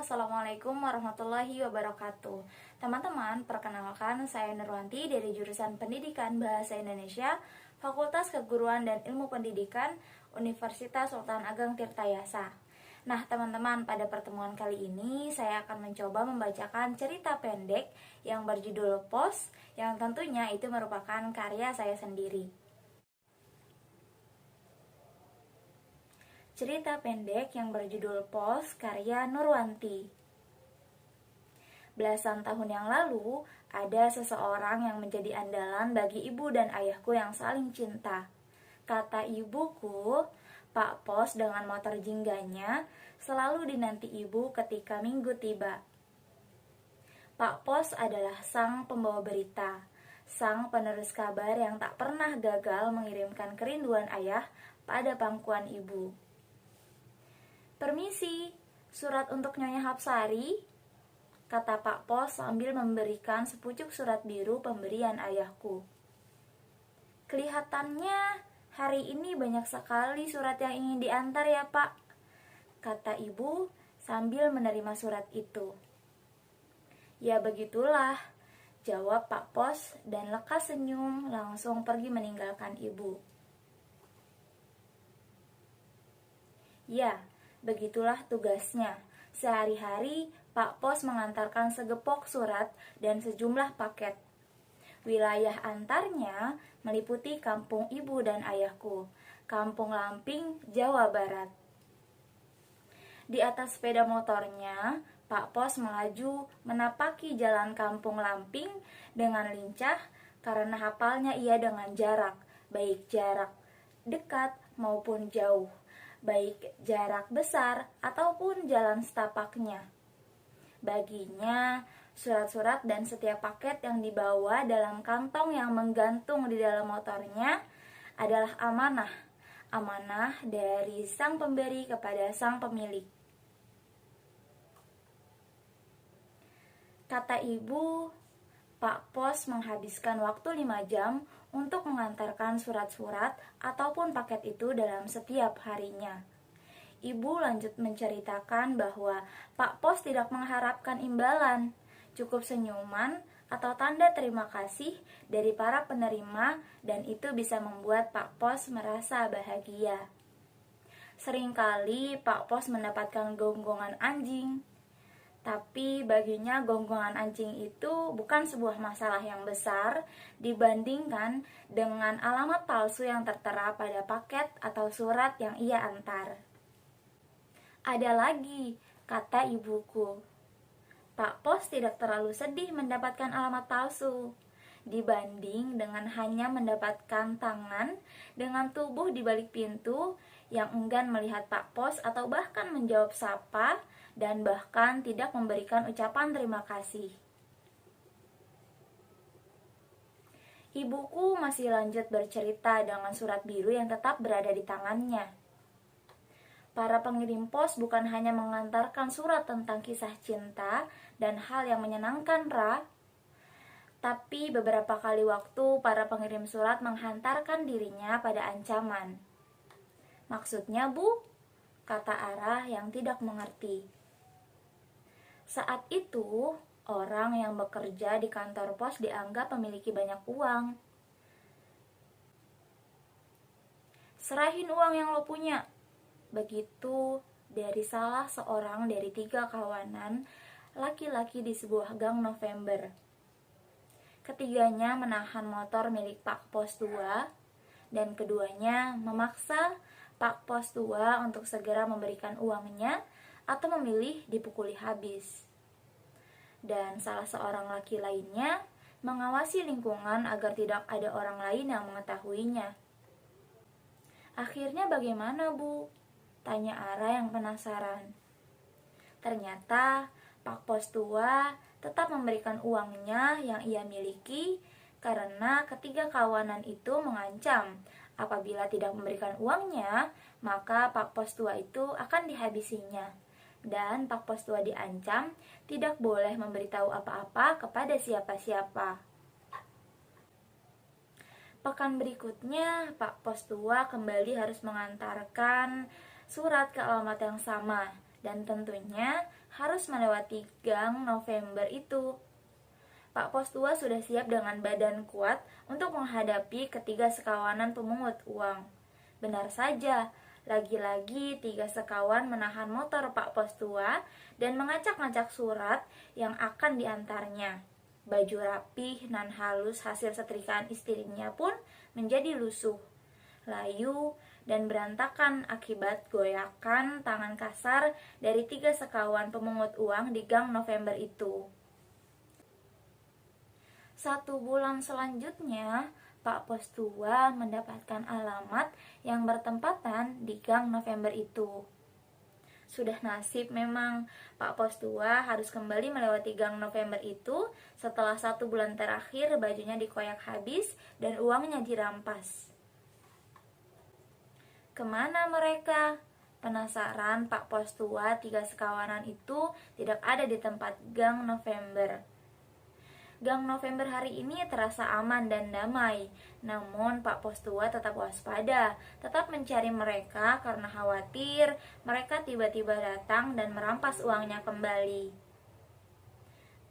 Assalamualaikum warahmatullahi wabarakatuh. Teman-teman, perkenalkan saya Nurwanti dari jurusan Pendidikan Bahasa Indonesia, Fakultas Keguruan dan Ilmu Pendidikan, Universitas Sultan Ageng Tirtayasa. Nah, teman-teman, pada pertemuan kali ini saya akan mencoba membacakan cerita pendek yang berjudul Pos, yang tentunya itu merupakan karya saya sendiri. Cerita pendek yang berjudul Pos, karya Nurwanti. Belasan tahun yang lalu, ada seseorang yang menjadi andalan bagi ibu dan ayahku yang saling cinta. Kata ibuku, Pak Pos dengan motor jingganya selalu dinanti ibu ketika minggu tiba. Pak Pos adalah sang pembawa berita, sang penerus kabar yang tak pernah gagal mengirimkan kerinduan ayah pada pangkuan ibu. "Permisi, surat untuk Nyonya Hapsari," kata Pak Pos sambil memberikan sepucuk surat biru pemberian ayahku. "Kelihatannya hari ini banyak sekali surat yang ingin diantar ya, Pak," kata ibu sambil menerima surat itu. "Ya begitulah," jawab Pak Pos dan lekas senyum langsung pergi meninggalkan ibu. Ya, begitulah tugasnya. Sehari-hari, Pak Pos mengantarkan segepok surat dan sejumlah paket. Wilayah antarnya meliputi kampung ibu dan ayahku, Kampung Lamping, Jawa Barat. Di atas sepeda motornya, Pak Pos melaju menapaki jalan Kampung Lamping dengan lincah karena hafalnya ia dengan jarak, baik jarak dekat maupun jauh, baik jarak besar ataupun jalan setapaknya. Baginya, surat-surat dan setiap paket yang dibawa dalam kantong yang menggantung di dalam motornya adalah amanah, amanah dari sang pemberi kepada sang pemilik. Kata ibu, Pak Pos menghabiskan waktu 5 jam untuk mengantarkan surat-surat ataupun paket itu dalam setiap harinya. Ibu lanjut menceritakan bahwa Pak Pos tidak mengharapkan imbalan, cukup senyuman atau tanda terima kasih dari para penerima, dan itu bisa membuat Pak Pos merasa bahagia. Seringkali Pak Pos mendapatkan gonggongan anjing, tapi baginya gonggongan anjing itu bukan sebuah masalah yang besar dibandingkan dengan alamat palsu yang tertera pada paket atau surat yang ia antar. "Ada lagi," kata ibuku. "Pak Pos tidak terlalu sedih mendapatkan alamat palsu dibanding dengan hanya mendapatkan tangan dengan tubuh di balik pintu yang enggan melihat Pak Pos atau bahkan menjawab sapa dan bahkan tidak memberikan ucapan terima kasih." Ibuku masih lanjut bercerita dengan surat biru yang tetap berada di tangannya. Para pengirim pos bukan hanya mengantarkan surat tentang kisah cinta dan hal yang menyenangkan, tapi beberapa kali waktu para pengirim surat menghantarkan dirinya pada ancaman. "Maksudnya, Bu?" kata Ara yang tidak mengerti. Saat itu, orang yang bekerja di kantor pos dianggap memiliki banyak uang. "Serahin uang yang lo punya," begitu dari salah seorang dari 3 kawanan laki-laki di sebuah gang November. Ketiganya menahan motor milik Pak Pos tua, dan keduanya memaksa Pak Pos tua untuk segera memberikan uangnya atau memilih dipukuli habis. Dan salah seorang laki lainnya mengawasi lingkungan agar tidak ada orang lain yang mengetahuinya. "Akhirnya bagaimana, Bu?" tanya Ara yang penasaran. Ternyata Pak Pos tua tetap memberikan uangnya yang ia miliki karena ketiga kawanan itu mengancam apabila tidak memberikan uangnya, maka Pak Pos tua itu akan dihabisinya. Dan Pak Pos tua diancam tidak boleh memberitahu apa-apa kepada siapa-siapa. Pekan berikutnya, Pak Pos tua kembali harus mengantarkan surat ke alamat yang sama dan tentunya harus melewati Gang November itu. Pak Pos tua sudah siap dengan badan kuat untuk menghadapi ketiga sekawanan pemungut uang. Benar saja, lagi-lagi 3 sekawan menahan motor Pak Pos tua dan mengacak-ngacak surat yang akan diantarnya. Baju rapih nan halus hasil setrikaan istrinya pun menjadi lusuh, layu, dan berantakan akibat goyakan tangan kasar dari 3 sekawan pemungut uang di Gang November itu. 1 bulan selanjutnya, Pak Pos tua mendapatkan alamat yang bertempatan di Gang November itu. Sudah nasib memang, Pak Pos tua harus kembali melewati Gang November itu setelah 1 bulan terakhir bajunya dikoyak habis dan uangnya dirampas. Kemana mereka? Penasaran, Pak Pos tua 3 sekawanan itu tidak ada di tempat Gang November. Gang November hari ini terasa aman dan damai. Namun Pak Pos tua tetap waspada, tetap mencari mereka karena khawatir mereka tiba-tiba datang dan merampas uangnya kembali.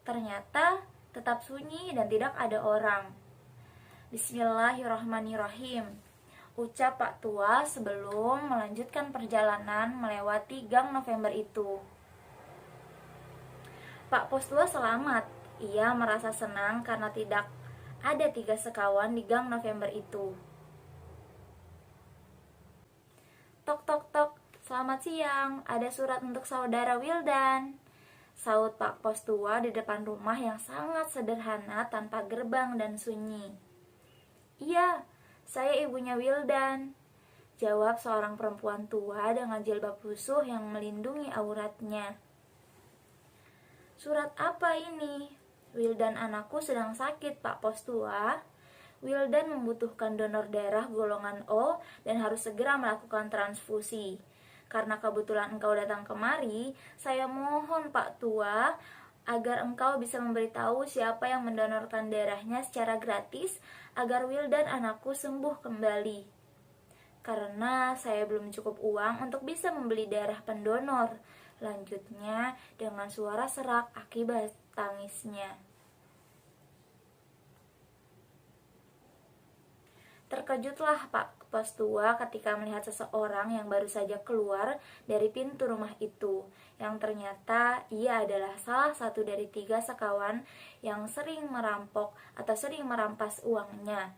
Ternyata tetap sunyi dan tidak ada orang. Bismillahirrahmanirrahim, ucap Pak tua sebelum melanjutkan perjalanan melewati Gang November itu. Pak Pos tua selamat. Ia merasa senang karena tidak ada 3 sekawan di Gang November itu. Tok tok tok, selamat siang, ada surat untuk saudara Wildan, saut Pak Pos tua di depan rumah yang sangat sederhana tanpa gerbang dan sunyi. Iya, saya ibunya Wildan, jawab seorang perempuan tua dengan jilbab lusuh yang melindungi auratnya. Surat apa ini? Wildan anakku sedang sakit, Pak Pos tua. Wildan membutuhkan donor darah golongan O dan harus segera melakukan transfusi. Karena kebetulan engkau datang kemari, saya mohon Pak tua agar engkau bisa memberitahu siapa yang mendonorkan darahnya secara gratis agar Wildan anakku sembuh kembali. Karena saya belum cukup uang untuk bisa membeli darah pendonor, lanjutnya dengan suara serak akibat tangisnya. Terkejutlah Pak Pos tua ketika melihat seseorang yang baru saja keluar dari pintu rumah itu, yang ternyata ia adalah salah satu dari 3 sekawan yang sering merampok atau sering merampas uangnya.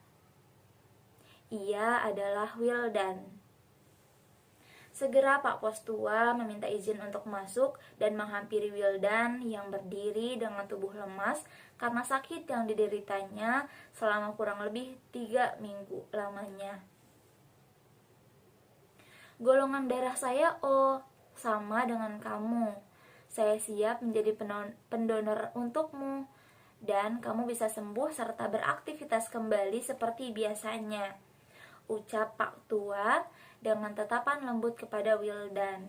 Ia adalah Wildan. Segera Pak Pos tua meminta izin untuk masuk dan menghampiri Wildan yang berdiri dengan tubuh lemas karena sakit yang dideritanya selama kurang lebih 3 minggu lamanya. Golongan darah saya O, sama dengan kamu. Saya siap menjadi pendonor untukmu, dan kamu bisa sembuh serta beraktivitas kembali seperti biasanya, ucap Pak tua dengan tatapan lembut kepada Wildan.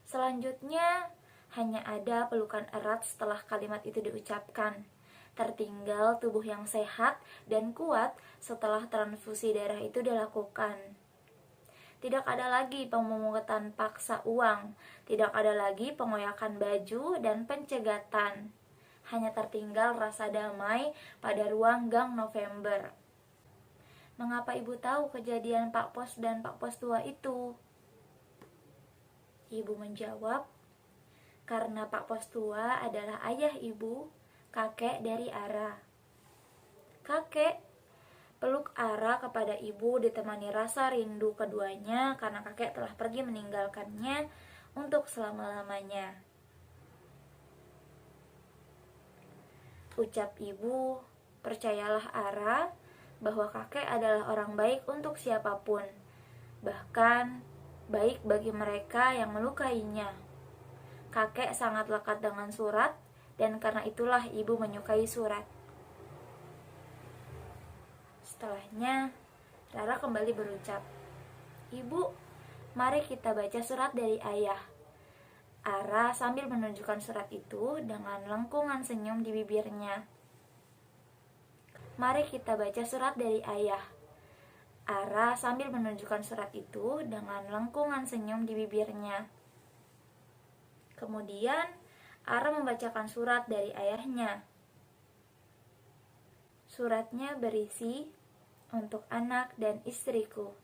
Selanjutnya, hanya ada pelukan erat setelah kalimat itu diucapkan. Tertinggal tubuh yang sehat dan kuat setelah transfusi darah itu dilakukan. Tidak ada lagi pemungutan paksa uang, tidak ada lagi pengoyakan baju dan pencegatan. Hanya tertinggal rasa damai pada ruang Gang November. Mengapa ibu tahu kejadian Pak Pos dan Pak Pos tua itu? Ibu menjawab, karena Pak Pos tua adalah ayah ibu, kakek dari Ara. Kakek, peluk Ara kepada ibu ditemani rasa rindu keduanya karena kakek telah pergi meninggalkannya untuk selama-lamanya. Ucap ibu, percayalah Ara, bahwa kakek adalah orang baik untuk siapapun, bahkan baik bagi mereka yang melukainya. Kakek sangat lekat dengan surat, dan karena itulah ibu menyukai surat. Setelahnya, Rara kembali berucap, Ibu, mari kita baca surat dari ayah. Ara sambil menunjukkan surat itu dengan lengkungan senyum di bibirnya. Mari kita baca surat dari ayah. Ara sambil menunjukkan surat itu dengan lengkungan senyum di bibirnya. Kemudian, Ara membacakan surat dari ayahnya. Suratnya berisi, "Untuk anak dan istriku.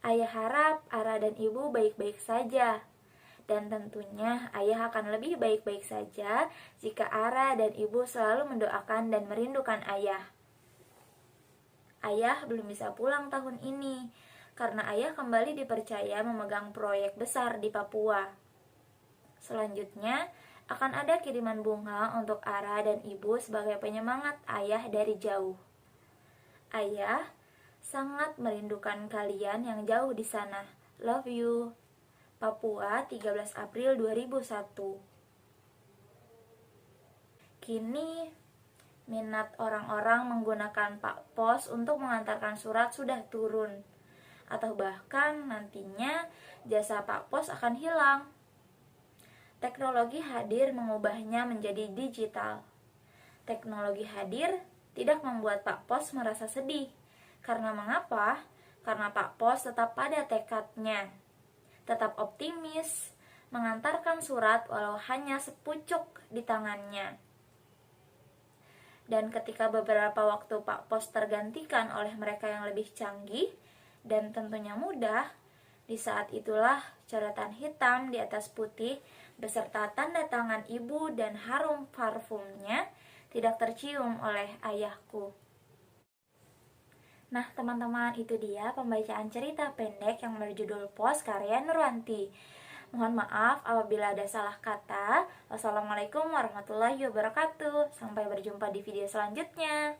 Ayah harap Ara dan ibu baik-baik saja. Dan tentunya ayah akan lebih baik-baik saja jika Ara dan ibu selalu mendoakan dan merindukan ayah. Ayah belum bisa pulang tahun ini karena ayah kembali dipercaya memegang proyek besar di Papua. Selanjutnya, akan ada kiriman bunga untuk Ara dan ibu sebagai penyemangat ayah dari jauh. Ayah sangat merindukan kalian yang jauh di sana. Love you. Papua, 13 April 2001." Kini, minat orang-orang menggunakan Pak Pos untuk mengantarkan surat sudah turun. Atau bahkan nantinya jasa Pak Pos akan hilang. Teknologi hadir mengubahnya menjadi digital. Teknologi hadir tidak membuat Pak Pos merasa sedih. Karena mengapa? Karena Pak Pos tetap pada tekadnya. Tetap optimis, mengantarkan surat walau hanya sepucuk di tangannya. Dan ketika beberapa waktu Pak Pos tergantikan oleh mereka yang lebih canggih dan tentunya mudah, di saat itulah coretan hitam di atas putih beserta tanda tangan ibu dan harum parfumnya tidak tercium oleh ayahku. Nah teman-teman, itu dia pembacaan cerita pendek yang berjudul Pos karya Nurwanti. Mohon maaf apabila ada salah kata. Wassalamualaikum warahmatullahi wabarakatuh. Sampai berjumpa di video selanjutnya.